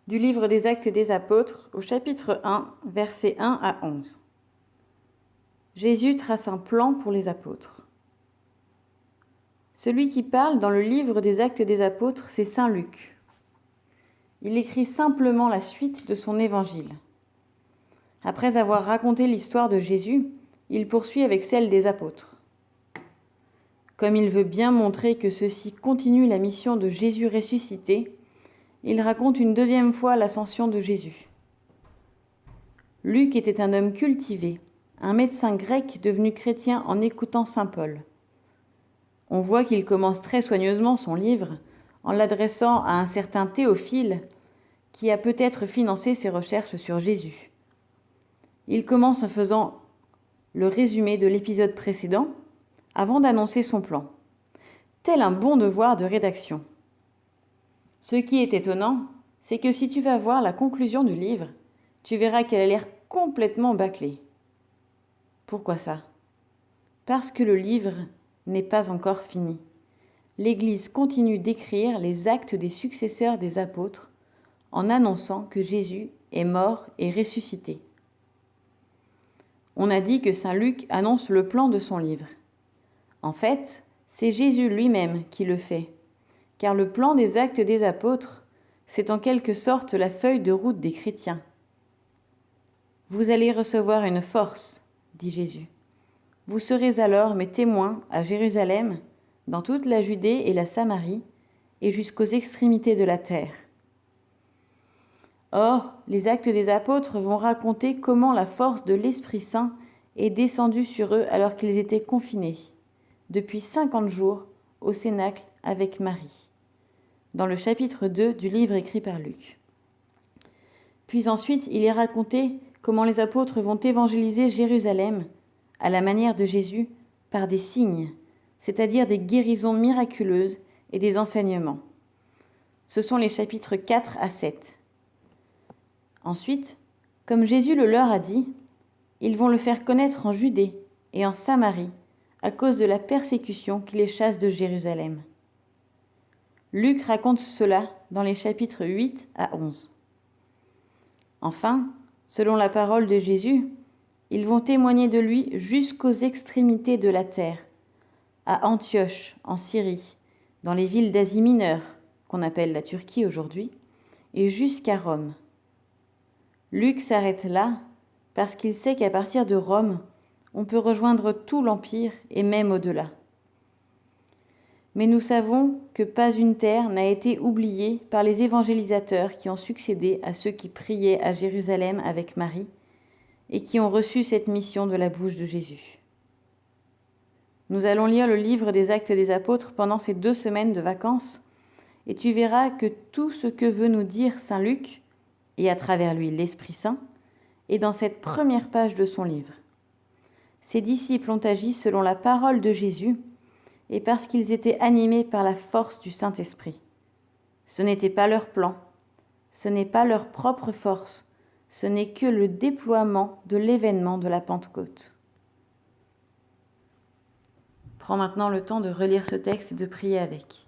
Du livre des Actes des Apôtres au chapitre 1, versets 1 à 11. Jésus trace un plan pour les apôtres. Celui qui parle dans le livre des Actes des Apôtres, c'est saint Luc. Il écrit simplement la suite de son évangile. Après avoir raconté l'histoire de Jésus, il poursuit avec celle des apôtres. Comme il veut bien montrer que ceux-ci continuent la mission de Jésus ressuscité, il raconte une deuxième fois l'ascension de Jésus. Luc était un homme cultivé, un médecin grec devenu chrétien en écoutant saint Paul. On voit qu'il commence très soigneusement son livre en l'adressant à un certain Théophile qui a peut-être financé ses recherches sur Jésus. Il commence en faisant le résumé de l'épisode précédent avant d'annoncer son plan, tel un bon devoir de rédaction. Ce qui est étonnant, c'est que si tu vas voir la conclusion du livre, tu verras qu'elle a l'air complètement bâclée. Pourquoi ça ? Parce que le livre n'est pas encore fini. L'Église continue d'écrire les actes des successeurs des apôtres en annonçant que Jésus est mort et ressuscité. On a dit que saint Luc annonce le plan de son livre. En fait, c'est Jésus lui-même qui le fait, car le plan des actes des apôtres, c'est en quelque sorte la feuille de route des chrétiens. Vous allez recevoir une force, dit Jésus. Vous serez alors mes témoins à Jérusalem, dans toute la Judée et la Samarie, et jusqu'aux extrémités de la terre. Or, les actes des apôtres vont raconter comment la force de l'Esprit Saint est descendue sur eux alors qu'ils étaient confinés, depuis 50 jours, au Cénacle avec Marie, dans le chapitre 2 du livre écrit par Luc. Puis ensuite, il est raconté comment les apôtres vont évangéliser Jérusalem, à la manière de Jésus, par des signes, c'est-à-dire des guérisons miraculeuses et des enseignements. Ce sont les chapitres 4 à 7. Ensuite, comme Jésus le leur a dit, ils vont le faire connaître en Judée et en Samarie à cause de la persécution qui les chasse de Jérusalem. Luc raconte cela dans les chapitres 8 à 11. Enfin, selon la parole de Jésus, ils vont témoigner de lui jusqu'aux extrémités de la terre, à Antioche, en Syrie, dans les villes d'Asie mineure, qu'on appelle la Turquie aujourd'hui, et jusqu'à Rome. Luc s'arrête là parce qu'il sait qu'à partir de Rome, on peut rejoindre tout l'Empire et même au-delà. Mais nous savons que pas une terre n'a été oubliée par les évangélisateurs qui ont succédé à ceux qui priaient à Jérusalem avec Marie et qui ont reçu cette mission de la bouche de Jésus. Nous allons lire le livre des Actes des Apôtres pendant ces 2 semaines de vacances et tu verras que tout ce que veut nous dire saint Luc, et à travers lui l'Esprit Saint, est dans cette première page de son livre. Ses disciples ont agi selon la parole de Jésus et parce qu'ils étaient animés par la force du Saint-Esprit. Ce n'était pas leur plan, ce n'est pas leur propre force, ce n'est que le déploiement de l'événement de la Pentecôte. Prends maintenant le temps de relire ce texte et de prier avec.